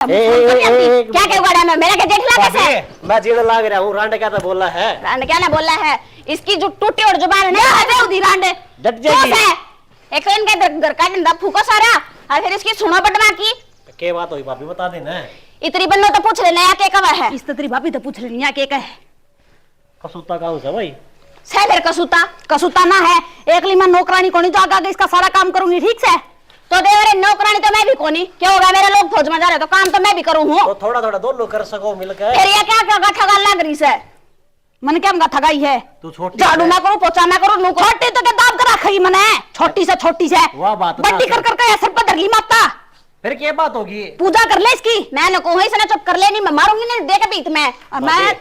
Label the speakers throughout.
Speaker 1: क्या क्या बड़ा मैं मेरा क्या देख ला कैसे
Speaker 2: मैं जीने लाग रहा हूँ। रांडे क्या तो बोला है,
Speaker 1: रांडे क्या ना बोला है। इसकी जो टूटी और जुबान है ना उदी रांडे
Speaker 2: डट जाएगी।
Speaker 1: एक तो इनके घर का डंडा फूको सारा और फिर इसकी सुनो बटवा की
Speaker 2: क्या बात हुई भाभी बता देना।
Speaker 1: इतनी बन्नो तो पूछ लेना या के कवा है। इस तेरी भाभी तो पूछ लेनी या के है।
Speaker 2: कसूता कहाँ से भाई
Speaker 1: से फिर कसूता ना है। एकली मैं नौकरानी कोनी जो आगे इसका सारा काम करूंगी ठीक से। तो देवरे नौकरानी तो मैं भी कोनी क्या होगा। मेरे लोग फौज में जा रहे तो काम तो मैं भी करूं हूं।
Speaker 2: तो थोड़ा थोड़ा दोनों कर सको मिलकर।
Speaker 1: फिर ये क्या क्या ठगा लग रही से मन क्या हमका ठगाई है।
Speaker 2: तू छोटी
Speaker 1: झाड़ू मैं करूं पोछा मैं करूं नु छोटी तो के दाब कर रखी मने छोटी से
Speaker 2: वाह बात
Speaker 1: बड्डी कर कर सर पर धरली माता।
Speaker 2: फिर क्या बात होगी।
Speaker 1: पूजा कर ले इसकी मैं न कहूं इसने चुप कर ले नहीं मैं मारूंगी नहीं देख बीत में और मैं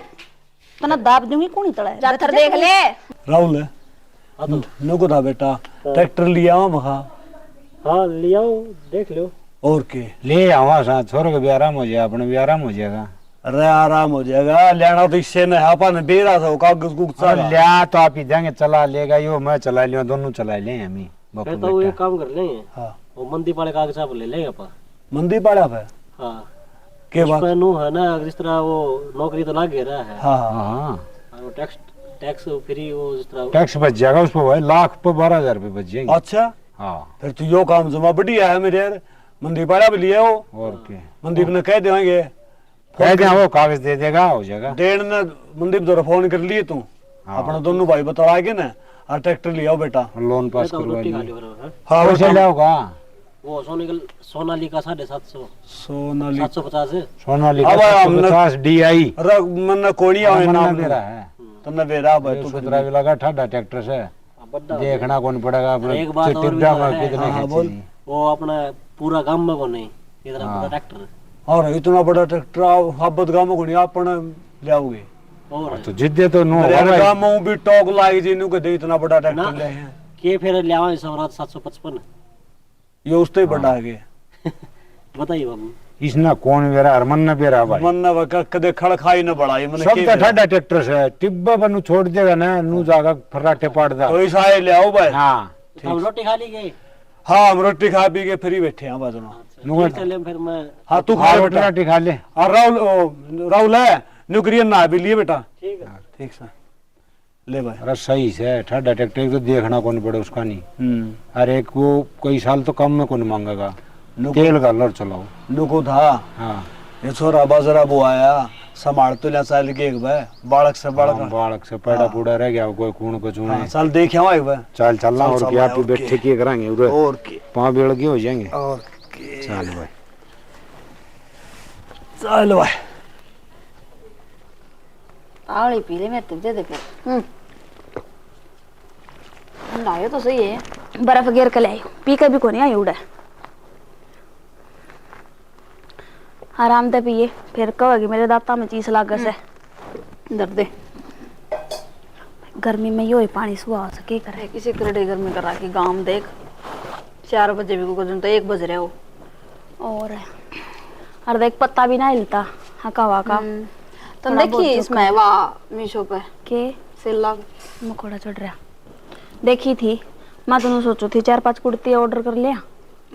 Speaker 1: तना दाब दूंगी कौन तड़ा जा थर देख ले।
Speaker 3: राहुल है नको था बेटा ट्रैक्टर लिया हूं मखा।
Speaker 2: हां लिया देख लो
Speaker 3: और के
Speaker 4: ले आवा सा छोरो के भी आराम हो जाएगा अपने भी आराम हो जाएगा।
Speaker 3: अरे आराम हो जाएगा लेना तो इससे न है अपन बेरा था कागज गुस्सा
Speaker 4: लिया तो आप ही देंगे चला लेगा यो मैं चला लियो दोनों चला ले हम ही
Speaker 2: फिर तो वो एक काम कर लेंगे।
Speaker 3: हां
Speaker 2: वो मंदी पाले कागज आप ले लेंगे अपन
Speaker 3: मंदी पाड़ा पे।
Speaker 2: हां
Speaker 3: के बात
Speaker 2: नु है ना जिस तरह वो नौकरी तो लग गया है।
Speaker 3: हां
Speaker 4: हां
Speaker 2: और वो टैक्स फ्री वो जिस तरह
Speaker 4: टैक्स बच जाएगा उस पर भाई लाख पर 12,000 रुपए बच जाएंगे।
Speaker 3: अच्छा
Speaker 4: हाँ
Speaker 3: फिर तो यो काम जमा बढ़िया है मेरे यार मंदी पाड़ा भी लिया हो
Speaker 4: और क्या
Speaker 3: मंदीप ने कह देंगे
Speaker 4: कह दे वो कागज दे देगा हो जाएगा।
Speaker 3: डेढ़ ने मंदीप तो फोन कर लिए तू अपना दोनों भाई बता के ना और ट्रैक्टर लिया बेटा
Speaker 4: लोन पास करवा
Speaker 2: रोटी खा
Speaker 4: लियो।
Speaker 2: लियो।
Speaker 3: हाँ
Speaker 4: कैसे लाओगा
Speaker 2: वो सोनालिका 750
Speaker 3: सोनाली
Speaker 2: 750 है।
Speaker 4: सोनालिका
Speaker 3: अब हमने
Speaker 4: 750 DI
Speaker 3: अरे मन कोणी आवे नाम
Speaker 4: मेरा है
Speaker 3: तन्ने वेरा भाई
Speaker 4: तू
Speaker 3: तू
Speaker 4: सुतरा भी लगा ठाडा ट्रैक्टर से देखना कौन पड़ेगा अपने
Speaker 2: एक बात और भी
Speaker 4: टिड्डा
Speaker 2: तो
Speaker 4: में
Speaker 2: है।
Speaker 4: कितने
Speaker 3: हाँ,
Speaker 4: खींची।
Speaker 2: वो अपना पूरा गांव में को नहीं इतना बड़ा ट्रैक्टर
Speaker 3: और इतना बड़ा ट्रैक्टर हाबत गांव कोणी आपने ले
Speaker 2: और
Speaker 4: तो जिद्दे तो नो
Speaker 3: अरे गांव में भी टॉक लागी जी नु के इतना बड़ा ट्रैक्टर ले हैं
Speaker 2: के फिर ले आवा सवरात 755
Speaker 3: ये उससे ही बड़ा है
Speaker 2: बताइए बाबू
Speaker 4: इसना कौन वेरा हरमन न बेरा भाई
Speaker 3: मन न कदे खड़ खाई न बड़ा ये मन
Speaker 4: सब तो ठाडा ट्रैक्टर से टिब्बा बनु छोड़ देगा ना नू जागा फर्राटे पाड़ दा
Speaker 3: कोई साए ले आओ भाई
Speaker 4: हां
Speaker 2: हम रोटी खा ली गई।
Speaker 3: हां हम रोटी खा पी के फ्री बैठे हैं बाजू में।
Speaker 4: नु
Speaker 2: चले फिर मैं
Speaker 3: हां तू खा बेटा
Speaker 4: रोटी खा ले
Speaker 3: और राहुल है नुकरियन ना भी लिए बेटा
Speaker 2: ठीक है
Speaker 3: ठीक से ले भाई।
Speaker 4: अरे सही से ठाडा ट्रैक्टर तो देखना कौन पड़े उसका नहीं। अरे एक वो कोई साल तो कम में कौन मांगेगा तेल गालर चलाओ
Speaker 3: नुको था
Speaker 4: हाँ
Speaker 3: ये छोरा बाजरा वो आया संभाल तो ले साल के एक भाई बालक से
Speaker 4: बालक से पैड़ा पूड़ा रह गया कोई कूण को चुने
Speaker 3: साल देखे हुआ एक भाई
Speaker 4: चल चलना और क्या आप बैठे किए कराएंगे उधर
Speaker 3: और के
Speaker 4: पांव बेड़ के हो जाएंगे
Speaker 3: और के
Speaker 4: चल भाई
Speaker 3: चल भाई
Speaker 1: आवली पी ले मैं तुझे दे फिर लायो तो सही है बर्फ गिर के लायो पी के भी कोनी आई उड़े आराम से पिए फिर कहोगी मेरे दांता में चीज लागे से दर्द गर्मी में यो ही पानी सुहा सके करे किसी करड़े गर्मी करा के गांव में देख 4 बजे भी को तो 1 बज रहे हो और देख पत्ता भी ना हिलता हका वाका।
Speaker 5: तुम देखिए इसमें वाह मीशो पे
Speaker 1: के
Speaker 5: सेल लग
Speaker 1: मकोड़ा चढ़ रहा देखी थी मैं तो सोचो थी 4-5 कुर्ती ऑर्डर कर लिया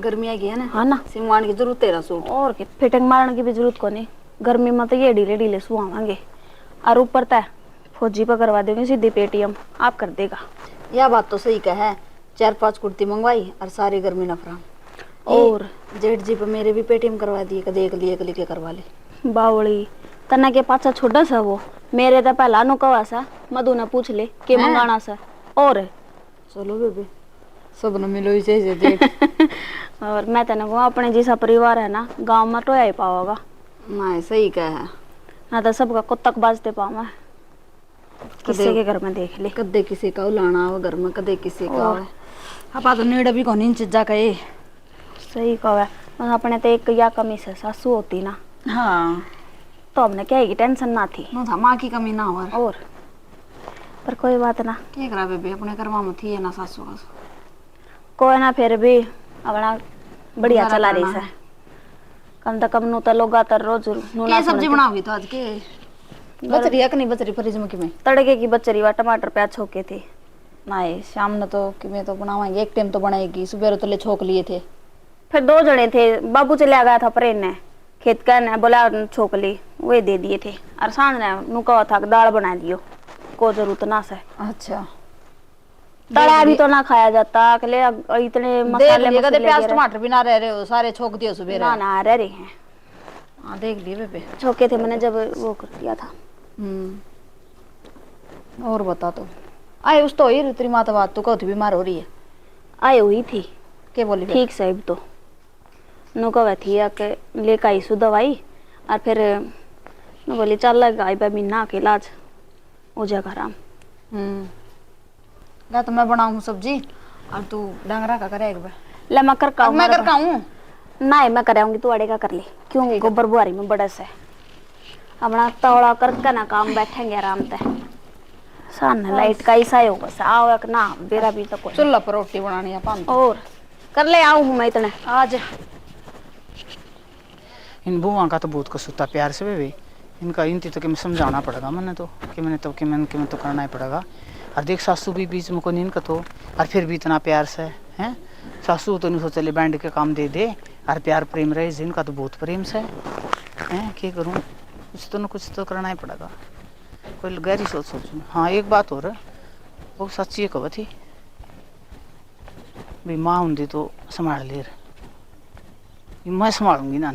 Speaker 5: गर्मी आ गई है ना।
Speaker 1: हाँ ना
Speaker 5: सिमवान की जरूरत तेरा सूट
Speaker 1: और के फिटिंग मारने की भी जरूरत को नहीं गर्मी में तो ये ढीले ढीले सुहावांगे और ऊपर तय फौजी पर करवा देंगे सीधी पेटीएम आप कर देगा।
Speaker 5: यह बात तो सही कह है 4-5 कुर्ती मंगवाई और सारी गर्मी नफरा
Speaker 1: और
Speaker 5: जेठ जी पे मेरे भी पेटीएम करवा दिए कदे एक लिए के करवा ले
Speaker 1: बावड़ी तना के पाछा छोटा सा वो मेरे तो पहला नु कवा सा मधु ने पूछ ले के मंगाना सा और
Speaker 5: चलो बेबे सब न मिलो ही चाहिए जेठ
Speaker 1: और मैं तने को अपने जैसा परिवार है ना गांव में तो ही पाओगा
Speaker 5: ना सही कह है
Speaker 1: ना तो सबका कुत्तक बाजते पावा किसी के घर में देख ले
Speaker 5: कदे किसी का उलाना हो घर में कदे किसी का है आपा तो नेड़ भी कोनी चीजा कहे
Speaker 1: सही कहा अपने तो एक या कमी से सासू होती ना
Speaker 5: हाँ
Speaker 1: तो हमने क्या है टेंशन ना थी
Speaker 5: नो था माँ की कमी ना हो
Speaker 1: और पर कोई बात ना
Speaker 5: क्या करा बेबे अपने करवा में थी है ना सासू का
Speaker 1: कोई ना फिर भी अपना बढ़िया चला रही से कम से कम नु तो लोग आतर रोज
Speaker 5: क्या सब्जी बनाओगी तो आज के बचरी है कि नहीं बचरी फ्रिज में किमें
Speaker 1: तड़के की बचरी वा टमाटर प्याज छोके थे
Speaker 5: ना शाम ने तो किमें तो बनावाएंगे एक टाइम तो बनाएगी सुबह तो ले छोक लिए थे
Speaker 1: फिर 2 जने थे बाबू चले गया था परेन ने खेत का ना बोला छोकली वे दे दिए थे और सामने नु कहा था कि दाल बना दियो को जरूरत ना से।
Speaker 5: अच्छा
Speaker 1: तड़ा भी तो ना खाया जाता कि ले इतने
Speaker 5: देख
Speaker 1: मसाले
Speaker 5: लिए कदे
Speaker 1: मसाले
Speaker 5: प्याज
Speaker 1: वगैरह।
Speaker 5: टमाटर भी ना रह रहे हो, सारे छोक दिए सुबह
Speaker 1: ना ना रह रहे हैं।
Speaker 5: हाँ देख लिए बेबे।
Speaker 1: छोके थे मैंने जब वो कर दिया था।
Speaker 5: और बता तो आए उस तो ही तेरी माता बात तो कहती बीमार हो रही है।
Speaker 1: आए हुई थी
Speaker 5: के बोली
Speaker 1: ठीक साहब तो नु कहा थी कि लेकर आई सु दवाई और फिर नु बोली चल लगा आई महीना के इलाज हो जाएगा आराम।
Speaker 5: ला तो मैं बनाऊं सब्जी और तू डांगरा का करे एक बार।
Speaker 1: ले मैं कर का
Speaker 5: मैं कर काऊं
Speaker 1: नहीं मैं कराऊंगी तू अड़ेगा कर ले क्यों गोबर बुआरी में बड़ा से अपना तौड़ा करके ना काम बैठेंगे आराम से। सामने लाइट का ही सायो बस आओ एक ना बेरा भी तो कोई
Speaker 5: चूल्हा पर रोटी बनानी है पान
Speaker 1: और कर ले आऊं हूं मैं इतने
Speaker 5: आज।
Speaker 6: इन बुआ का तो बहुत कसूता प्यार से बेबी इनका इनती तो कि मैं समझाना पड़ेगा मैंने तो करना ही पड़ेगा। और देख सासू भी बीच में को नींद का तो और फिर भी इतना प्यार से हैं सासू तो नहीं सोच चले बैंड के काम दे दे और प्यार प्रेम रहे जिनका तो बहुत प्रेम से हैं क्या करूँ कुछ तो करना ही पड़ेगा। कोई गहरी सोचूँ। हाँ एक बात और है वो सच्ची है कब थी भी माँ होंगी तो संभाल ले मैं संभालूंगी ना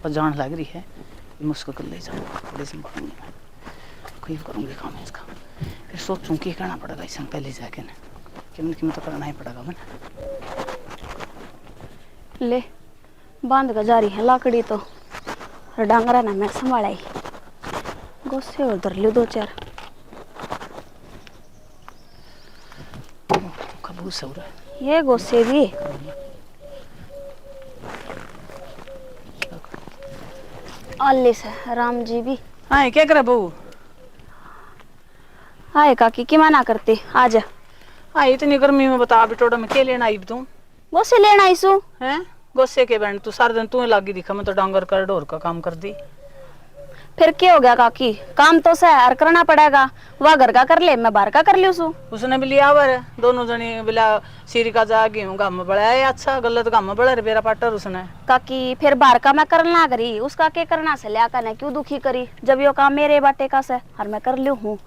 Speaker 6: और जान लग रही है मैं उसको कर ले जाऊँगा ले संभालूंगी मैं कोई करूँगी काम इसका फिर सोचूँ कि करना पड़ेगा इसे पहले जाके ना कि तो करना ही पड़ेगा मैंने।
Speaker 1: ले बांध का जारी है लाकड़ी तो डांगरा ना मैं संभाला ही गोसे और धर लियो 2-4
Speaker 6: खबूस हो रहा है
Speaker 1: ये गोसे भी अल्ले से राम जी भी।
Speaker 6: हाँ क्या करे बहू
Speaker 1: हाय काकी की मना करते आजा।
Speaker 6: हाँ इतनी गर्मी में बता बिटोड़ा में क्या लेना आई तू
Speaker 1: गोसे लेना आईसू
Speaker 6: हैं गोसे के बैंड तू सारा दिन तू ही लागी दिखा मैं तो डांगर कर ढोर का काम कर दी।
Speaker 1: फिर क्या हो गया काकी काम तो सहर करना पड़ेगा वह घर का कर ले मैं बाहर का कर लियो
Speaker 6: उसने भी लिया वर दोनों जनी बिला सीरी का जा गेहूं गम बड़ा है अच्छा गलत गम बड़ा रे बेरा पाटर उसने
Speaker 1: काकी फिर बाहर का मैं करना करी उसका के करना से लिया करने क्यों दुखी करी जब यो काम मेरे बाटे का से और मैं कर लियो हूँ।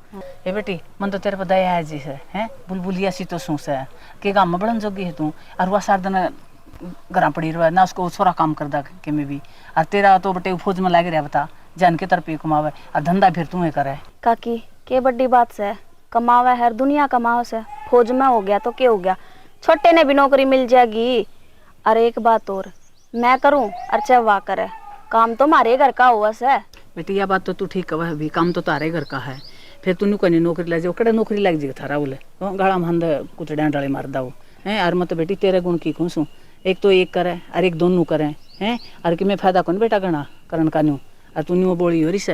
Speaker 6: ए बेटी मन तो तेरे पर दया है जी है हैं बुलबुलिया सी तो सूस है के गम बड़न जोगी है तू और वह सार दिन घर पड़ी रहा ना उसको छोरा काम कर दा के में भी और तेरा तो बटे फौज में लग रहा बता जान के तरफ कमावे और धंधा फिर तू करे
Speaker 1: काकी के बड़ी बात से कमावे है दुनिया कमाओ से फौज में हो गया तो क्या हो गया छोटे ने भी नौकरी मिल जाएगी। और एक बात और मैं करूं और चाहे वाह करे काम तो हमारे घर का हुआ से
Speaker 6: बेटी यह बात तो तू ठीक कह भी काम तो तारे घर का है फिर तू कोई नौकरी लग जाओ कड़े नौकरी लग जाएगी थारा बोले गाड़ा में हंद कुछ डाले मार दाओ है और मैं तो बेटी तेरे गुण की खूसू एक तो एक करे और एक दोनों करे हैं और कि मैं फायदा कौन बेटा गणा करन का न्यू और तू न्यू बोली हो रही से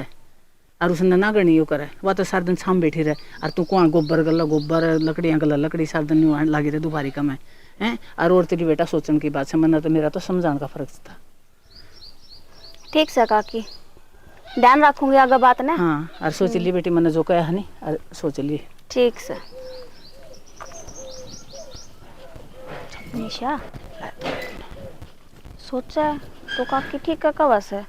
Speaker 6: और उसने ना गणी यो करे वह तो सार दिन शाम बैठी रहे और तू कौन गोबर गला गोबर लकड़ियाँ गला लकड़ी सार दिन न्यू लगी रहे दोपहरी का मैं हैं और तेरी बेटा सोचने की बात से मना तो मेरा तो समझाने का फर्क था।
Speaker 1: ठीक से काकी ध्यान रखूंगी आगे बात ना।
Speaker 6: हाँ और सोच ली बेटी मैंने जो कहा है नहीं और सोच ली
Speaker 1: ठीक से निशा सोचा तो काकी ठीक है कवस है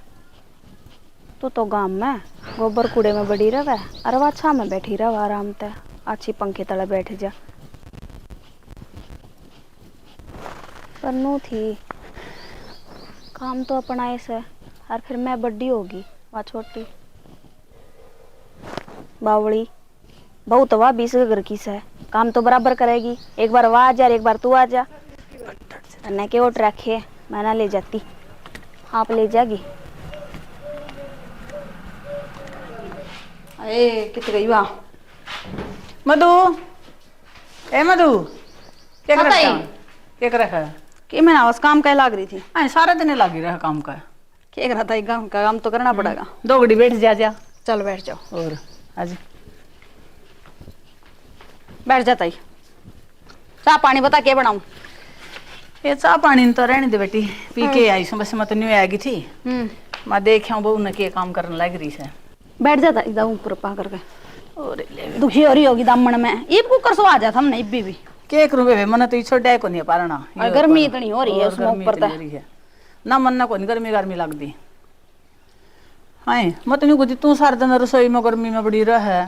Speaker 1: तो गांव में गोबर कूड़े में बड़ी रहे अरे वह छा में बैठी रहे आराम से अच्छी पंखे तले बैठ जा पर नू थी काम तो अपना ऐसे और फिर मैं बड़ी होगी वह छोटी बावड़ी बहुत वाह 20 के घर की से काम तो बराबर करेगी एक बार वह आ जा एक बार तू आ जा न के वो रखे मैं ना ले जाती आप ले जाएगी।
Speaker 5: ए कित गई वाह
Speaker 6: मधु ए मधु क्या कर
Speaker 5: बताई।
Speaker 6: रहा क्या कर रहा है
Speaker 5: कि मैं आवाज काम कह लाग रही थी
Speaker 6: हाँ सारा दिन लगी रहा काम का
Speaker 5: क्या रहा था काम का काम तो करना पड़ेगा।
Speaker 6: दो घड़ी बैठ जा
Speaker 5: चल बैठ जाओ
Speaker 6: और आज
Speaker 5: बैठ जाता ही चाह पानी बता के बनाऊं
Speaker 6: ये चाह पानी तो रहने दे बेटी पी के आई बस मैं तो न्यू आएगी थी मैं देखा बहू ने के काम करने लग रही है
Speaker 5: बैठ जाता एकदम ऊपर पा करके
Speaker 6: और
Speaker 5: दुखी हो रही होगी दामन में ये कुकर सो आ जाता हमने इब्बी भी
Speaker 6: के करूं बे मन तो छोड़ को नहीं पारना
Speaker 5: और गर्मी इतनी हो रही है उसमें ऊपर
Speaker 6: ना मन ना कोई गर्मी गर्मी लगती हाय मत नहीं कुछ तू सारे दिन रसोई में गर्मी में बड़ी रह है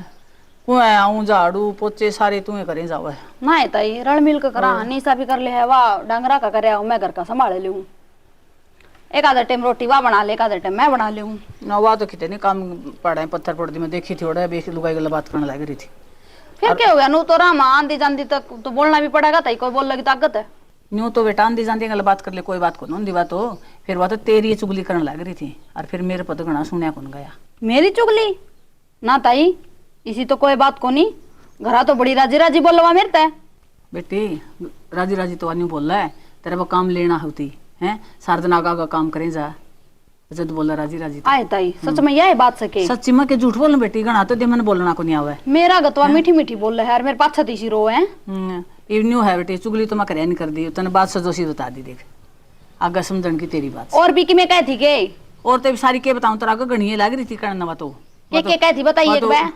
Speaker 6: कुएं आऊं झाड़ू पोचे सारे तू करे जावे
Speaker 1: ना ताई रल मिल के करा निशा भी कर ले है वाह डांगरा का करे मैं घर का संभाल लूं एक आधा टाइम रोटी वाह बना ले एक आधा टाइम मैं बना लूं
Speaker 6: ना वाह तो कितने नहीं काम पड़ा है पत्थर पड़ती में देखी थी ओड़ा बेच लुगाई गला बात करने लग रही थी
Speaker 1: फिर क्या हो गया नू तो राम आंधी जांदी तक तो बोलना भी पड़ेगा ताई कोई बोल लगी ताकत है
Speaker 6: न्यू तो बेटा आंधी जांदी गला बात कर ले कोई बात को नंदी बात हो फिर वह तो तेरी चुगली करने लग रही थी और फिर मेरे पता घना सुनया कौन गया
Speaker 1: मेरी चुगली ना ताई इसी तो कोई बात को नहीं घरा तो बड़ी राजी राजी बोलवा मेरे तय
Speaker 6: बेटी राजी राजी तो अन्यू बोल रहा है तेरे वो काम लेना होती है सारा दिन आगा काम करें जा जब बोला राजी राजी
Speaker 1: आए ताई सच में यह बात सके
Speaker 6: सच्ची में के झूठ बोल बेटी घना तो दे मन बोलना को नहीं आवे
Speaker 1: मेरा गतवा मीठी मीठी बोल रहा है यार मेरे पाछा तीसी रो है
Speaker 6: इवन्यू है बेटी चुगली तो मैं करे नहीं कर दी तने बात सजोसी बता दी देख आगा समझन की तेरी बात
Speaker 1: और भी कि मैं कहती के
Speaker 6: और तो सारी के बताऊं तेरा आगा गणिये लग रही थी करना तो
Speaker 1: के कहती बताइए एक बार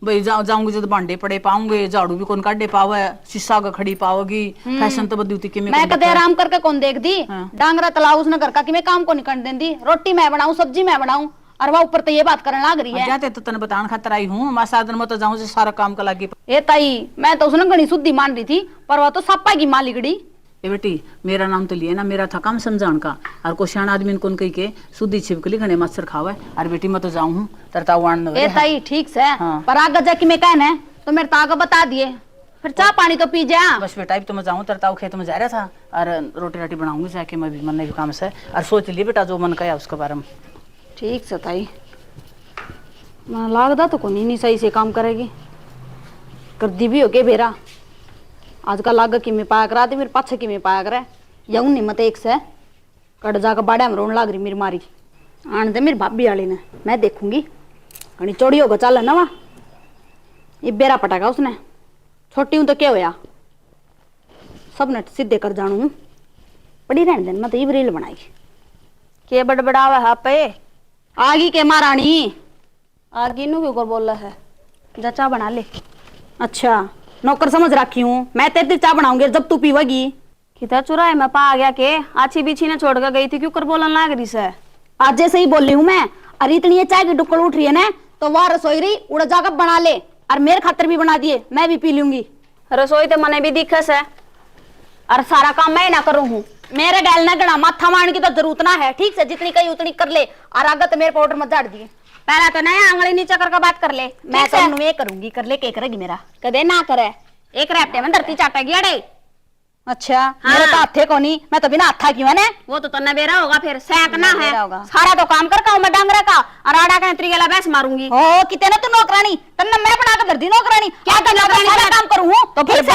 Speaker 6: भाई जाऊंगी जब भांडे पड़े पाऊंगे झाड़ू भी कौन काटे पावे शीशा का खड़ी पाओगी फैशन तो बदलती कि
Speaker 1: मैं कदे आराम करके कौन देख दी
Speaker 6: हाँ।
Speaker 1: डांगरा तलाव उसने घर का कि मैं काम को नहीं कर देंदी रोटी मैं बनाऊं सब्जी मैं बनाऊं और वह ऊपर तो ये बात करने लग रही है
Speaker 6: जाते तो तने बताने खातर आई हूँ मैं साधन में तो जाऊँ सारा काम का लागी
Speaker 1: ए ताई मैं तो उसने घनी शुद्धि मान रही थी पर वह तो सप्पा की माँ लिगड़ी
Speaker 6: ए बेटी मेरा नाम तो लिए ना मेरा था काम समझान का और को सियाण आदमी कौन कही के शुद्धि छिपकली घने मच्छर खावे और बेटी मैं तो जाऊँ हूँ तरता वाण
Speaker 1: ए ताई ठीक से
Speaker 6: हाँ।
Speaker 1: पर आगे जाके मैं कहना तो मेरे तागा बता दिए फिर चाह पानी तो पी जा
Speaker 6: बस बेटा अब तो मैं जाऊँ तरताऊ खेत में जा रहा था और रोटी राटी बनाऊंगी जाके मैं भी मन भी काम से और सोच लिए बेटा जो मन कहा उसके बारे में
Speaker 1: ठीक से ताई मैं लागदा तो कोनी नहीं सही से काम करेगी कर दी भी हो के बेरा आज का लाग कि मैं पाया करा दे मेरे पाछे कि मैं पाया करे यऊ नहीं मत एक से कट जाकर बाड़ा में रोन लाग रही मेरी मारी आन दे मेरी भाभी वाली ने मैं देखूंगी कहीं चोरी होगा चल ना वहाँ ये बेरा पटागा उसने छोटी हूँ तो क्या होया सब ने सीधे कर जानू बड़ी रहने देन मैं तो ये रील बनाई के बड़बड़ावा है पे आगी के महारानी आगी नु क्यों बोल रहा है जा चाह बना ले अच्छा नौकर समझ रखी हूँ मैं तेरी चाह बनाऊंगी जब तू पीवेगी कितना चुराए मैं पा आ गया के आछी बीछी ने छोड़ कर गई थी क्यों कर बोलन लाग रही से आज जैसे ही बोल रही हूँ मैं अरे इतनी ये चाय की डुक्कड़ उठ रही है ना तो वह रसोई रही उड़ जाकर बना ले और मेरे खातर भी बना दिए मैं भी पी लूंगी रसोई तो मने भी दिक्कत है और सारा काम मैं ना करूँ हूँ मेरे गैल ना गणा माथा मारने की तो जरूरत ना है ठीक से जितनी कही उतनी कर ले और आगे तो मेरे पाउडर मत झाड़ दिए पहला तो नया आंगली नीचे करके बात कर ले मैं तो नुए करूंगी कर ले के करेगी मेरा कदे ना करे एक रैपटे में धरती चाटेगी अड़े अच्छा हाँ। मेरा तो हाथे को नहीं मैं तो बिना हाथा क्यों है ना वो तो तन्ना बेरा होगा फिर सैकना है सारा तो काम कर मैं डांगरा का और आड़ा का त्रिगला बैस मारूंगी ओ कितने तू नौकरानी तन्ना मैं बना के धरती नौकरानी क्या करना सारा काम करूं तो फिर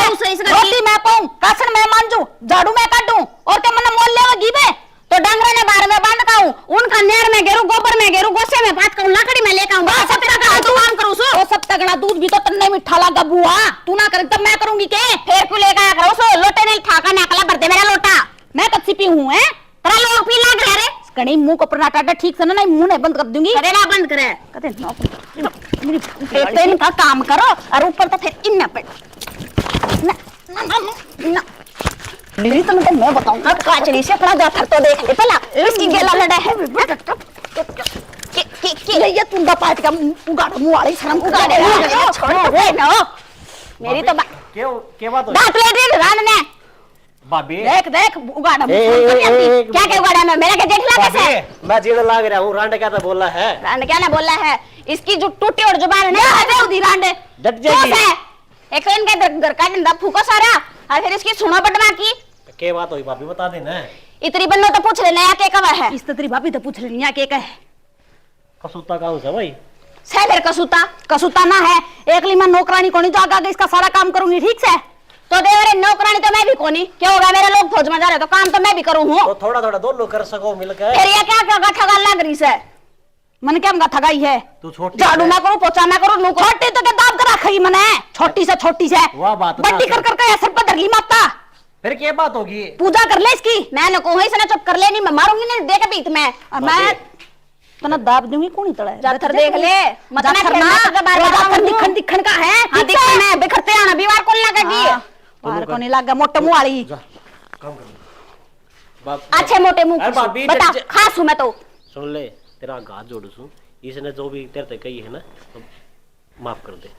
Speaker 1: रोटी मैं पाऊं कासन मैं मांजू झाड़ू मैं काटूं और क्या मन मोल लेगी बे तो डांगरा ने बार में बांध काऊं उनका नेर में गेरू गोबर में गेरू गोसे में बात काऊं लकड़ी में लेके आऊं सब तक तू काम करूं सो वो सब तगड़ा दूध भी तो तन्ने मिठा लगा बुआ तू ना करे तब मैं करूंगी के फिर क्यों लेके आया करो सो लोटे ने ठाका नाकला भर दे मेरा लोटा मैं कच्ची पी हूं है तेरा लोग पी लग रहा रे कहीं मुंह को पराठा ठीक से ना नहीं मुंह नहीं बंद कर दूंगी करे ना बंद करे कहते मेरी एक तो इनका काम करो और ऊपर तो फिर इन पे ना मेरी तो मैं बताऊंगा काचड़ी से अपना जाकर तो देख ले पहला इसकी गेला लड़ा है ये तू दा पाट का उगाड़ मुंह वाली शर्म उगाड़े छोड़ दे ना मेरी तो
Speaker 2: क्या बात हो
Speaker 1: दांत ले दे रान ने
Speaker 2: भाभी
Speaker 1: देख देख उगाड़ क्या क्या उगाड़ा मैं मेरा के जेठ लगा कैसे
Speaker 2: मैं जीने लाग रहा हूँ रांडे क्या तो बोला है
Speaker 1: रांडे क्या ना बोला है इसकी जो टूटी और जुबान है ना उदी रांडे
Speaker 2: डट जाएगी
Speaker 1: एक तो इनके घर का डंडा फूको सारा और फिर इसकी सुनो बटवा की
Speaker 2: क्या बात हुई भाभी बता देना
Speaker 1: इतनी बन्नो तो पूछ लेना क्या कवा है इस तेरी भाभी तो पूछ लेनी क्या क्या है
Speaker 2: कसूता का है भाई
Speaker 1: सैलर कसूता ना है एकली मैं नौकरानी कोनी तो आगे इसका सारा काम करूंगी ठीक से तो देवरे नौकरानी तो मैं भी कोनी क्या होगा मेरे लोग फौज में जा रहे तो काम तो मैं भी करूं हूं
Speaker 2: तो थोड़ा थोड़ा दोनों कर सको मिलकर
Speaker 1: फिर ये क्या क्या ठगा लग रही से मन क्या हमका ठगाई है
Speaker 2: तू छोटी
Speaker 1: झाड़ू ना करूं पोछा ना करूं छोटी तो क्या दाब कर रखी मने छोटी से
Speaker 2: वाह बात
Speaker 1: बड्डी कर कर के सर पर धरली माता
Speaker 2: फिर क्या बात होगी
Speaker 1: पूजा कर ले इसकी मैंने को ही से चुप कर ले नहीं मैं मारूंगी नहीं देख बीत में और मैं तना दाब दूंगी कौन तड़ा जाथर देख ले मत ना करना दिखन दिखन का है हां दिखन में बिखरते आना बीवार को लगेगी बाहर को नहीं लगा मोटे मुंह वाली
Speaker 2: काम कर
Speaker 1: अच्छे मोटे मुंह बता खास हूं मैं तो
Speaker 2: सुन ले तेरा गाज जोड़ सु इसने जो भी तेरे तक कही है ना तो माफ कर दे।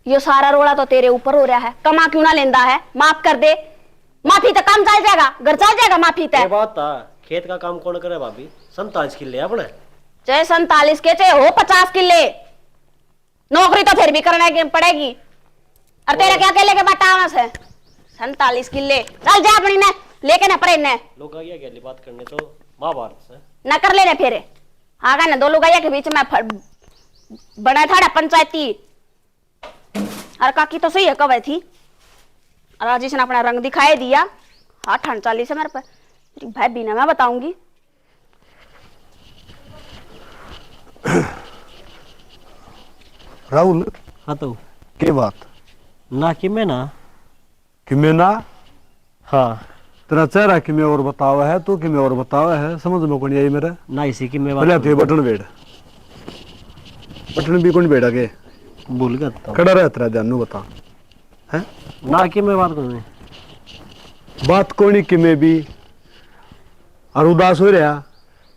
Speaker 1: यो सारा रोड़ा तो तेरे ऊपर हो रहा है, कमा क्यों ना लेंदा है? माफ कर दे। माफी तो काम चल जाएगा, घर चल जाएगा माफी
Speaker 2: ये
Speaker 1: तो।
Speaker 2: बात था, खेत का काम कौन करे भाभी? 47 किले अपने,
Speaker 1: चाहे 47 के चाहे हो 50 किले, नौकरी तो फिर भी करना पड़ेगी। और तेरा क्या अकेले के बटावा से 47 किले, चल जा अपनी ने लेके ना पड़े ने।
Speaker 2: लोग आगे क्या बात करने तो महाभारत से
Speaker 1: ना कर लेने फिर आगा ना, दो लोग के बीच में बना था पंचायती। और काकी तो सही है कवे थी, और आज इसने अपना रंग दिखाई दिया। हाँ ठंड चाली से मेरे पर, तेरी भाई बीना मैं बताऊंगी।
Speaker 3: राहुल
Speaker 2: हाँ तो
Speaker 3: के बात
Speaker 2: ना कि मैं ना
Speaker 3: कि मैं ना
Speaker 2: हाँ
Speaker 3: तेरा चेहरा कि मैं और बतावा है तो कि मैं और बतावा है, समझ में कौन आई मेरे।
Speaker 2: ना इसी की मैं
Speaker 3: पहले
Speaker 2: बात
Speaker 3: थे बटन बेड़, बटन भी कौन बेड़ा के
Speaker 2: भूल गया था।
Speaker 3: खड़ा रहा तेरा ध्यान बता है
Speaker 2: ना कि मैं बात करूँ
Speaker 3: बात कोनी कि मैं भी और उदास हो रहा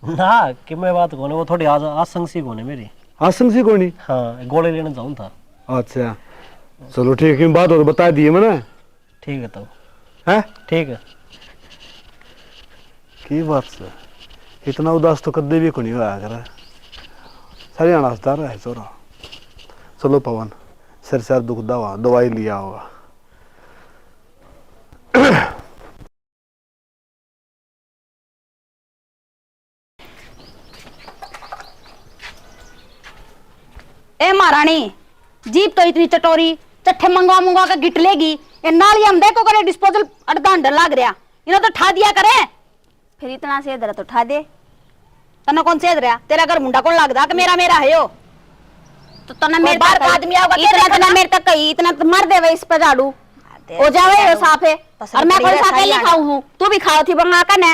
Speaker 2: ना कि मैं बात कौन वो थोड़ी आज आसंग सी कौन है मेरी।
Speaker 3: आसंग सी कोनी।
Speaker 2: हाँ गोले लेने जाऊँ था।
Speaker 3: अच्छा चलो ठीक है, बात हो तो बता दिए मैंने।
Speaker 2: ठीक है तो
Speaker 3: है
Speaker 2: ठीक है।
Speaker 3: की बात से इतना उदास तो कदे भी कोनी होया करे, सारी अनासदार है चोरा। चलो पवन सिर सिर दुख दवा दवाई लिया होगा।
Speaker 5: ए महारानी, जीप तो इतनी चटोरी, चट्ठे मंगवा के गिट लेगी। ये नाली हम देखो करे डिस्पोजल अड़दान डर लाग रहा, इन्हों तो ठा दिया करे।
Speaker 1: फिर इतना से इधर तो उठा दे।
Speaker 5: तना कौन से रहा? तेरा घर मुंडा कौन लगदा कि मेरा मेरा है यो?
Speaker 1: तो तना मेरे
Speaker 5: बाहर
Speaker 1: तक
Speaker 5: का आदमी आओगा
Speaker 1: इतना तना मेरे तक कही, इतना तो मर देवे इस पे झाड़ू हो जावे यो साफ है। और मैं कौन सा अकेली खाऊ हूँ? तू भी खाओ थी बंगा का ने,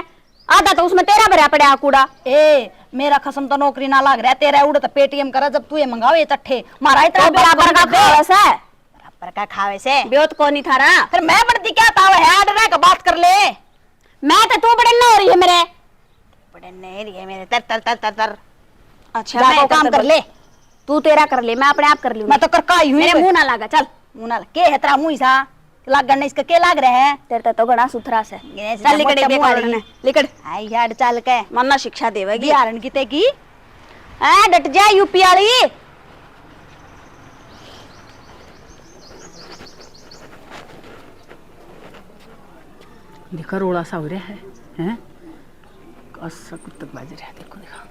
Speaker 1: आधा तो उसमें तेरा भरा पड़ा कूड़ा।
Speaker 5: ए मेरा खसम तो नौकरी ना लाग रहा, तेरा उड़ तो पेटीएम करा जब तू ये मंगावे ये चट्ठे मारा इतना
Speaker 1: तो बराबर का खावे से,
Speaker 5: बराबर का खावे से
Speaker 1: ब्योत को नहीं थारा।
Speaker 5: फिर मैं बढ़ती क्या ताव है आडरा का बात कर ले।
Speaker 1: मैं तो तू बड़े न हो रही है मेरे,
Speaker 5: बड़े नहीं रही है मेरे तर तर तर तर तर।
Speaker 1: अच्छा
Speaker 5: जाको
Speaker 1: मैं
Speaker 5: काम कर ले,
Speaker 1: तू तेरा कर ले, मैं अपने आप कर लूँ।
Speaker 5: मैं तो कर का हुई
Speaker 1: मेरे मुंह ना लगा, चल
Speaker 5: मुंह ना के है तेरा मुंह सा लागण ने इसका के लाग रहे हैं।
Speaker 1: तेरे तो घना सुथरा से।
Speaker 5: गणेश
Speaker 1: चल लिकड़
Speaker 5: मोटा
Speaker 1: बे
Speaker 5: मुंह
Speaker 1: काढ़ने, लिकड़
Speaker 5: आई यार चल के
Speaker 1: मन्ना शिक्षा देवेगी।
Speaker 5: बिहारन की ते की
Speaker 1: ए डट जा यूपी वाली।
Speaker 6: देखा रोड़ा सा हो रहा है हैं? कैसा कुत्तक बाज रहा है, देखो देखा।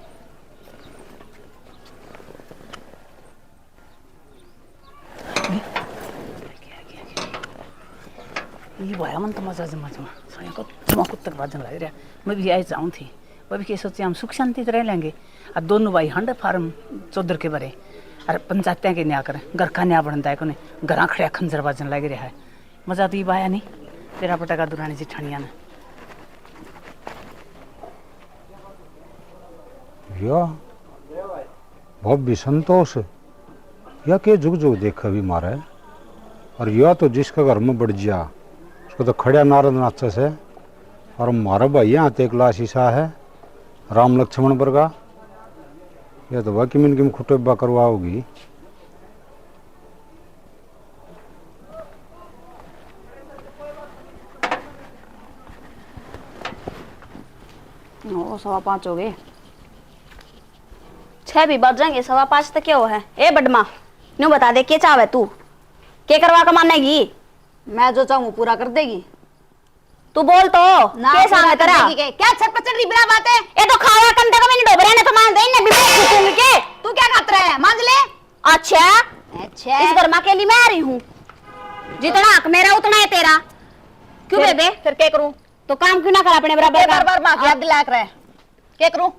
Speaker 6: ये भाया मन तो मजा जमा जमा सोया को जमा कुत्तक बाजन लग रहा। मैं भी आई जाऊँ थी, मैं भी क्या सोचे हम सुख शांति रह लेंगे। और दोनों भाई हंड फार्म चौधर के बरे अरे पंचायत के न्या करें, घर का न्या बनता है कोने घर खड़े खंजर बाजन लग रहा है। मजा तो ये बाया नहीं तेरा पटका दुरानी जिठानिया ने।
Speaker 4: या बहुत भी संतोष या के जुग जुग देख अभी मारा है। और या तो जिसका घर में बढ़ जा उसको तो खड़िया नारद नाचा से। और हमारा भाई यहाँ तो एक लाश ईसा है राम लक्ष्मण पर का, यह तो वह किमिन किम खुटेबा करवाओगी।
Speaker 5: ओ 5:15 हो गए,
Speaker 1: 6 भी बज जाएंगे, 5:15 तक क्या हो है। ए बडमा न्यू बता दे के चावे तू के करवा का मानेगी?
Speaker 5: मैं जो चाहूँ पूरा कर देगी।
Speaker 1: तू बोल तो के सामने तेरा
Speaker 5: क्या छटपट रही बिना बात है?
Speaker 1: ए तो खावा कंटे को मैंने डोबरे ने तो मान दे ने बिबे घुटुंग के।
Speaker 5: तू क्या खातर है मांझ ले।
Speaker 1: अच्छा
Speaker 5: अच्छा
Speaker 1: इस घर के लिए मैं आ रही हूँ, जितना हक मेरा उतना है तेरा। क्यों बेबे
Speaker 5: फिर क्या करूँ?
Speaker 1: तो काम क्यों ना कर अपने बराबर का?
Speaker 5: बार माँ याद दिला कर क्या करूँ?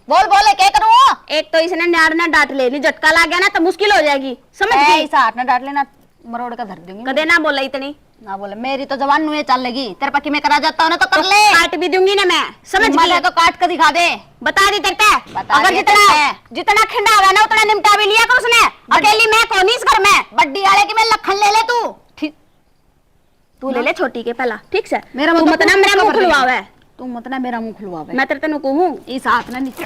Speaker 5: बोल बोले क्या करूँ?
Speaker 1: एक तो इसने न्यार ने डांट लेनी, झटका लग गया ना तो मुश्किल हो जाएगी, समझ गई?
Speaker 5: ऐसा हाथ ना डांट लेना, मरोड़ का धर दूंगी।
Speaker 1: कदे ना बोला इतनी
Speaker 5: ना बोले मेरी तो जवान नुए चल लेगी, तेरे पक्की में करा जाता हूँ ना तो कर ले।
Speaker 1: काट भी दूंगी ना मैं, समझ
Speaker 5: मजा
Speaker 1: गई?
Speaker 5: तो काट कर दिखा दे।
Speaker 1: बता दी तेरे
Speaker 5: बता
Speaker 1: अगर
Speaker 5: दिया
Speaker 1: जितना
Speaker 5: तेरे।
Speaker 1: जितना खिंडा होगा ना उतना निमटा भी लिया कर उसने। अकेली मैं कौन इस घर में?
Speaker 5: बड्डी वाले की मैं लखन ले ले तू। ठीक
Speaker 1: तू ले ले छोटी के पहला, ठीक से?
Speaker 5: मेरा
Speaker 1: तू
Speaker 5: मतलब
Speaker 1: मत ना
Speaker 5: तू
Speaker 1: मेरा
Speaker 5: उसका
Speaker 1: मुंह
Speaker 5: कर लेगी।
Speaker 1: खुलवावे,
Speaker 5: तू मत ना मेरा मुंह खुलवावे।
Speaker 1: मैं तेरे तनु कहूं
Speaker 5: इस हाथ ना नीचे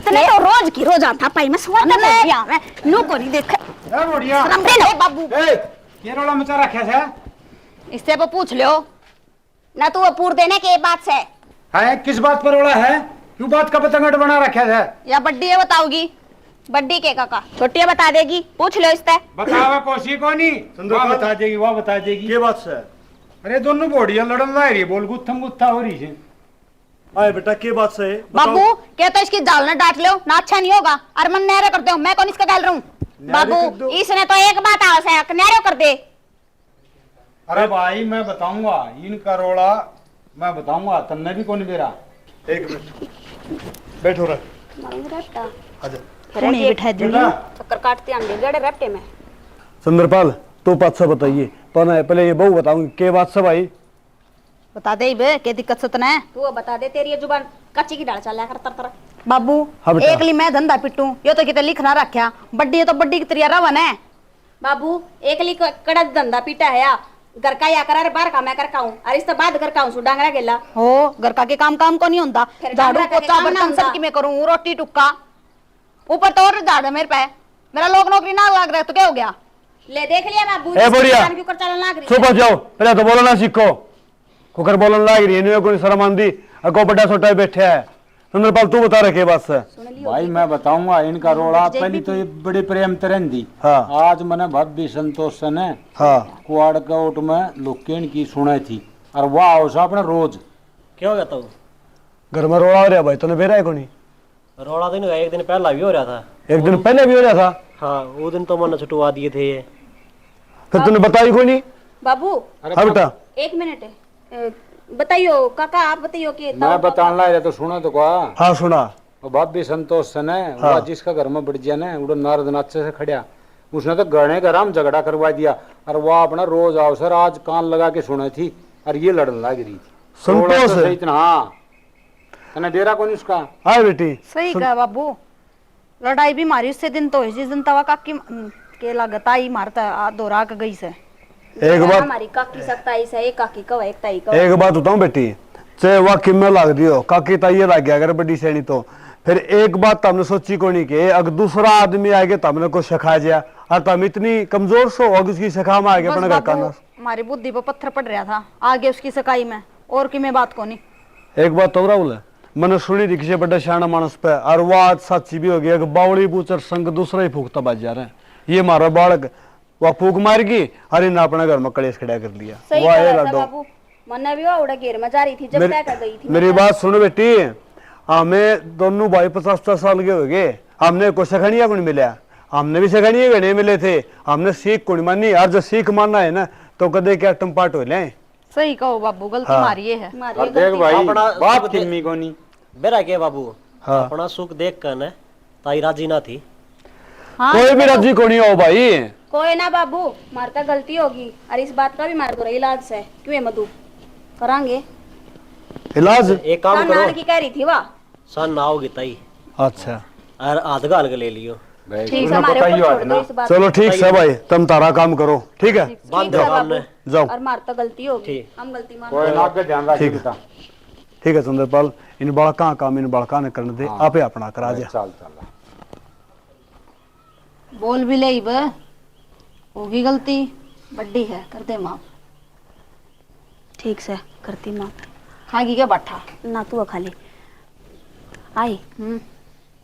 Speaker 5: तने तो रोज की रोज आता पाई मैं सोच नहीं मैं नो को नहीं देख
Speaker 4: ए बढ़िया
Speaker 5: शर्म दे लो बाबू
Speaker 4: ए ये रोला मचा रखा है
Speaker 5: इससे वो पूछ लो ना तू वो पूर देने के बात से
Speaker 4: है किस बात पर रोला है क्यों बात का पतंगड़ बना रखा है
Speaker 5: या बड्डी है बताओगी बड्डी के काका छोटी है बता देगी पूछ लो इससे
Speaker 4: बतावा कोसी को नहीं
Speaker 3: सुंदर
Speaker 4: बता देगी वो बता देगी
Speaker 3: ये बात से
Speaker 4: अरे दोनों बोडिया लड़न ला रही बोल गुत्थम गुत्था हो रही है
Speaker 3: आए बेटा के बात से
Speaker 5: बाबू क्या तो इसकी जाल ना डांट लो ना अच्छा नहीं होगा अरे मन नहरे करते हो मैं कौन इसका गाल रहा हूँ बाबू इसने तो एक बात आवाज है नहरे कर दे
Speaker 4: अरे भाई मैं बताऊंगा इनका रोला मैं बताऊंगा तन्ने भी कौन मेरा
Speaker 3: एक मिनट बैठो रहा आजा
Speaker 5: नहीं बिठा दूंगी
Speaker 1: चक्कर काटते आंगे गड़े रैप्टे में।
Speaker 3: सुंदरपाल तो बात से बताइए पहले ये बहु बताऊंगी के बात से भाई
Speaker 5: बता दे बे क्या दिक्कत सतना है
Speaker 1: तू बता दे तेरी ये जुबान कच्ची की डाल चला कर तर तर
Speaker 5: बाबू
Speaker 3: हाँ बेटा।
Speaker 5: एक ली मैं धंधा पिटू यो तो कितने लिखना रखा बड्डी है तो बड्डी की तरिया रवन है
Speaker 1: बाबू एक ली कड़ा धंधा पीटा है या घर का या करा रे बाहर का मैं कर का हूं अरे इस तो बाद घर का हूं सु डांगरा गेला
Speaker 5: हो घर का के काम काम को नहीं होता
Speaker 1: फिर
Speaker 5: झाड़ू
Speaker 1: डांगरा का
Speaker 5: पोछा
Speaker 1: काम ना
Speaker 5: बर्तन
Speaker 1: होता।
Speaker 5: सब की मैं करूं रोटी टुक्का ऊपर तो और झाड़ है मेरे पे मेरा लोग नौकरी ना लग रहा है तो क्या हो गया
Speaker 1: ले देख लिया बाबू
Speaker 3: ए बढ़िया
Speaker 1: क्यों कर चलन लाग रही
Speaker 3: चुप हो जाओ पहले तो बोलना सीखो कुकर बोलन लाग रही है कोई शर्म आंदी अको बड़ा छोटा बैठा है सुंदरपाल तू बता रहे के बात से
Speaker 4: भाई मैं बताऊंगा इनका रोला पहली तो ये बड़े प्रेम तरन दी
Speaker 3: हाँ।
Speaker 4: आज मैंने भव्य संतोष से ने
Speaker 3: हाँ
Speaker 4: कुआड़ कोट में लोकेन की सुनाई थी और वाह उसा अपने रोज
Speaker 2: क्या हो गया तो
Speaker 3: घर में रोड़ा हो रहा भाई तूने बेरा है कोनी
Speaker 2: रोड़ा दिन एक दिन पहला भी हो रहा था
Speaker 3: एक दिन पहले भी हो रहा था
Speaker 2: हाँ वो दिन तो मैंने छुटवा दिए थे ये
Speaker 3: फिर तूने बताई कोई नहीं
Speaker 1: बाबू
Speaker 3: हाँ बेटा
Speaker 1: एक मिनट बताइयो काका आप बताइयो कि
Speaker 4: मैं बताने लाया तो सुना तो कहा
Speaker 3: हाँ सुना
Speaker 4: और भव्य संतोष से ने
Speaker 3: हाँ।
Speaker 4: वह जिसका घर में बढ़ गया ना उड़ो नारद नाचे से खड़िया उसने तो गणे का राम झगड़ा करवा दिया और वह अपना रोज अवसर आज कान लगा के सुनी थी और ये लड़न लग रही थी
Speaker 3: संतोष
Speaker 4: रोड़ा तो
Speaker 3: है?
Speaker 4: सही इतना हाँ तने डेरा कौन उसका
Speaker 3: हाँ बेटी
Speaker 5: सही कहा बाबू लड़ाई भी मारी उससे दिन तो जिस दिन तवा काकी के लागत आई मारता दोहरा के गई से
Speaker 3: एक बात
Speaker 1: हमारी काकी सकता है एक काकी कवा एक ताई कवा
Speaker 3: एक बात बताऊं बेटी चाहे वह किम्मे लाग दियो काकी ताइये लाग गया अगर बड़ी सैनी तो फिर एक बात हमने सोची को नहीं कि अगर दूसरा आदमी आगे तो हमने को सिखा दिया और तुम इतनी कमजोर सो और उसकी सिखा में आगे अपने घर का ना
Speaker 5: हमारी बुद्धि पर पत्थर पड़ रहा था आगे उसकी सकाई में और की मैं बात को नहीं
Speaker 3: एक बात तो राहुल मैंने सुनी थी किसी बड़ा शाना मानस पे और वह आज सच्ची भी हो गई बावड़ी बूचर संग दूसरा ही फूकता बाज जा रहे हैं ये मारा बालक वह फूक मार गई और इन्हें अपने घर में कलेश खड़ा कर लिया
Speaker 1: सही
Speaker 3: वाह ये
Speaker 1: कहा था
Speaker 3: लड्डू
Speaker 1: बाबू मन्ना भी उड़ा घेर में जा रही थी जब तय कर गई थी
Speaker 3: मेरी बात सुनो बेटी हमें दोनों भाई 50-50 साल के हो गए हमने को सखनिया को नहीं मिला हमने भी सखनिया को नहीं मिले थे हमने सीख को नहीं मानी और जो सीख मानना है ना तो कदे क्या टम्पाट हो ले
Speaker 5: सही कहो बाबू गलती
Speaker 3: हाँ।
Speaker 5: मारी है
Speaker 4: और देख भाई
Speaker 2: अपना
Speaker 4: बात
Speaker 2: सुख
Speaker 4: किन्नी को नहीं
Speaker 2: बेरा के बाबू
Speaker 3: हाँ।
Speaker 2: अपना सुख देख कर न ताई राजी ना थी
Speaker 5: हाँ
Speaker 3: कोई भी राजी को नहीं हो भाई
Speaker 1: कोई ना बाबू मारता गलती होगी और इस बात का भी मार दो रही इलाज से क्यों है मधु करांगे
Speaker 3: इलाज
Speaker 2: एक काम
Speaker 1: नान
Speaker 2: करो
Speaker 1: की कह रही थी वाह
Speaker 2: सन ना होगी ताई
Speaker 3: अच्छा
Speaker 2: और आध गाल के ले लियो
Speaker 4: भाई
Speaker 1: ठीक है
Speaker 4: तुमने
Speaker 1: हमारे
Speaker 4: बताइयो
Speaker 1: ऊपर
Speaker 4: आज
Speaker 1: छोड़ दो
Speaker 4: ना
Speaker 1: इस बात
Speaker 3: चलो ठीक है भाई तुम तारा काम करो ठीक है
Speaker 2: बांध
Speaker 1: ठीक
Speaker 2: दो
Speaker 1: है
Speaker 2: काम ने
Speaker 1: बाबू
Speaker 3: जाओ
Speaker 1: और मारता गलती होगी
Speaker 2: ठीक।
Speaker 1: हम गलती मान
Speaker 4: कोई ना के ध्यान रखिए
Speaker 3: ठीक है।
Speaker 4: बेटा
Speaker 3: ठीक है सुंदरपाल इन बड़का काम इन बड़का ने करने दे आपे अपना करा जा
Speaker 4: चल चल
Speaker 5: बोल भी ले बे होगी गलती बड्डी है कर दे माफ
Speaker 1: ठीक से करती माँ
Speaker 5: खागी क्या बैठा
Speaker 1: ना तू खाली आई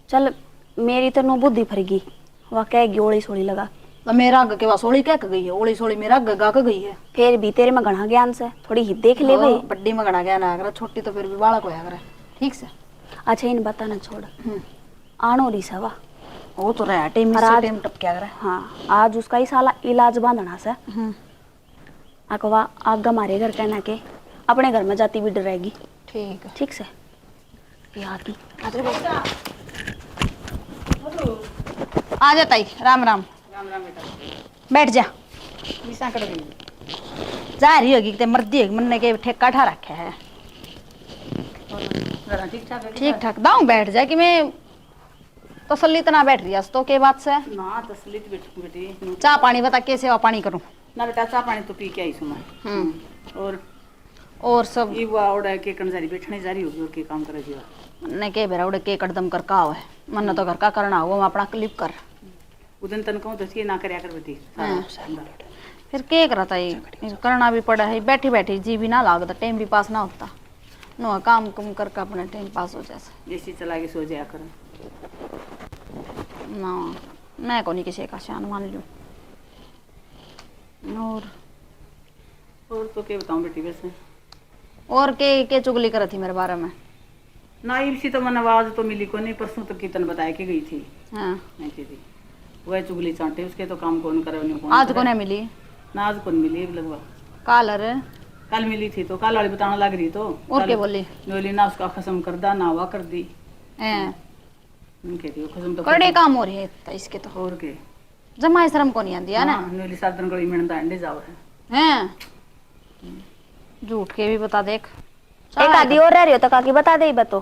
Speaker 1: चल मेरी तो नो बुद्धि फरेगी वह कहेगी ओली सोली लगा
Speaker 5: तो मेरा अग के पास ओली कह के गई है ओली सोली मेरा अग गा के गई है
Speaker 1: फिर भी तेरे में घना ज्ञान से थोड़ी ही देख ले भाई
Speaker 5: बड्डी में गणा गया ना अगर छोटी तो फिर भी बालक होया करे ठीक से
Speaker 1: अच्छा इन बताना छोड़ आनो रही सवा
Speaker 5: वो तो रहा टेम
Speaker 1: और
Speaker 5: से
Speaker 1: आज-
Speaker 5: टेम टपक्या करे
Speaker 1: हाँ आज उसका ही साला इलाज बांधना से अकवा आग हमारे घर कहना के अपने घर में जाती भी डरेगी
Speaker 5: ठीक है
Speaker 1: ठीक से याद
Speaker 5: आ जा ताई राम राम बैठ जा जा रही होगी ते मर्दी होगी मन ने के ठेका ठा रखा है ठीक ठाक दाऊ बैठ जा कि मैं तसल्ली तना बैठ रही है तो के बात से
Speaker 6: ना तसलीत बेटी
Speaker 5: चाह पानी बता के सेवा पानी करूं
Speaker 6: ना बेटा चाह पानी तो पी के आई सु मैं और
Speaker 5: और सब
Speaker 6: ये वो आवड़ा के कंजारी बैठने जा रही होगी और के काम करे जीवा
Speaker 5: ने के बेरा उड़े के कदम कर का है मन तो घर का करना वो अपना क्लिप कर
Speaker 6: उदन तन कहूँ तो ना करया कर बेटी
Speaker 5: फिर के करता ये करना भी पड़ा है बैठी बैठी जी भी ना लागता टाइम भी पास ना होता नो काम कुम करके अपना टाइम पास हो जाए
Speaker 6: जैसी चला के सो जाया कर
Speaker 5: ना मैं को नहीं किसी का शान मान लूं
Speaker 6: और तो क्या बताऊं बेटी वैसे
Speaker 5: और के चुगली कर थी मेरे बारे में
Speaker 6: ना इसी तो मन आवाज तो मिली को नहीं परसों तो कीर्तन बताया कि गई थी
Speaker 5: हाँ
Speaker 6: नहीं थी वह चुगली चांटे उसके तो काम कौन करे उन्हें कौन
Speaker 5: आज
Speaker 6: करे।
Speaker 5: को नहीं मिली
Speaker 6: ना आज कौन मिली लगभग
Speaker 5: कालर
Speaker 6: कल मिली थी तो कल वाली बताने लग रही तो
Speaker 5: और
Speaker 6: कल
Speaker 5: क्या बोली
Speaker 6: बोली ना उसका खसम कर दा ना हुआ कर दी
Speaker 5: हैं
Speaker 6: उनके थी खसम तो
Speaker 5: करने काम हो रही है इसके तो
Speaker 6: और के
Speaker 5: जमा शर्म को नहीं आती है ना
Speaker 6: नोली साधन गली में अंडे जाओ है
Speaker 5: हैं झूठ के भी बता देख
Speaker 1: एक आदि और रह रही हो तो काकी बता दे बतो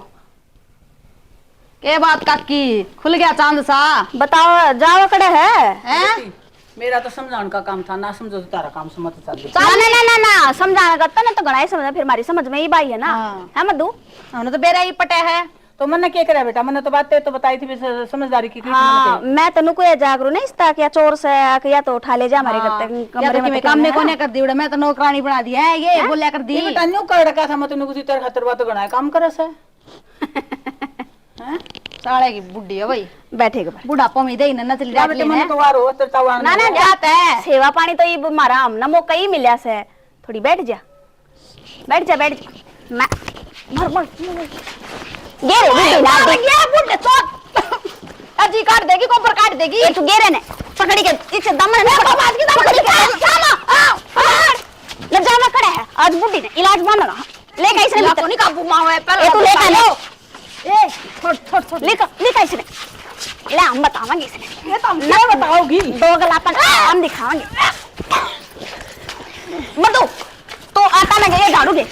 Speaker 5: के बात काकी खुल गया चांद सा
Speaker 1: बताओ जाओ कड़े है
Speaker 5: हैं
Speaker 6: मेरा तो समझाने का काम था ना समझो तो तारा काम समझ चल
Speaker 1: ना समझाना करता ना तो गणाई समझ फिर हमारी समझ में ही बाई है ना
Speaker 5: हाँ।
Speaker 1: है मधु
Speaker 5: हमने तो बेरा ही पटे है
Speaker 6: तो मैंने क्या करा बेटा मैंने तो बातें तो बताई थी समझदारी की
Speaker 1: हाँ मैं तेन को जागरू नहीं इसता क्या चोर से या तो उठा ले जा हमारे
Speaker 5: या
Speaker 1: कमरे
Speaker 5: तो
Speaker 1: में
Speaker 5: काम में कोने कर दी उड़े मैं तो नौकरानी बना दी है ये बोलिया कर दी
Speaker 6: बेटा न्यू कर रखा था मैं तूने कुछ तेरे खातर बात गणाए काम करे से
Speaker 5: साले की बुड्ढी है भाई
Speaker 1: बैठेगा
Speaker 5: बुढ़ापा में दे ना नचली
Speaker 6: जा
Speaker 5: डाट
Speaker 6: बेटे
Speaker 5: लेने
Speaker 6: मैंने तो वार हो तेरे तावा
Speaker 1: ना ना जाता है सेवा पानी तो ये हमारा हम ना मौका ही मिला से थोड़ी बैठ जा मैं मर मर गेरे भी ना दे
Speaker 5: ये बुड्ढे तो अजी काट देगी कोपर काट देगी
Speaker 1: ये तू गेरे ने पकड़ी के इसे दम में बात की दम के जामा ले जामा कड़े है आज बुड्ढी ने इलाज बंद ना ले गई इसने
Speaker 5: को नहीं काबू माओ है पहले
Speaker 1: ये तू लेकर लो
Speaker 5: ए छोड़
Speaker 1: लेकर इसने ले हम बतावांगे इसने
Speaker 5: ये तो हम नहीं बताओगी
Speaker 1: दो गलापन हम दिखावांगे मधु तो आटा लगे ये झाड़ू दे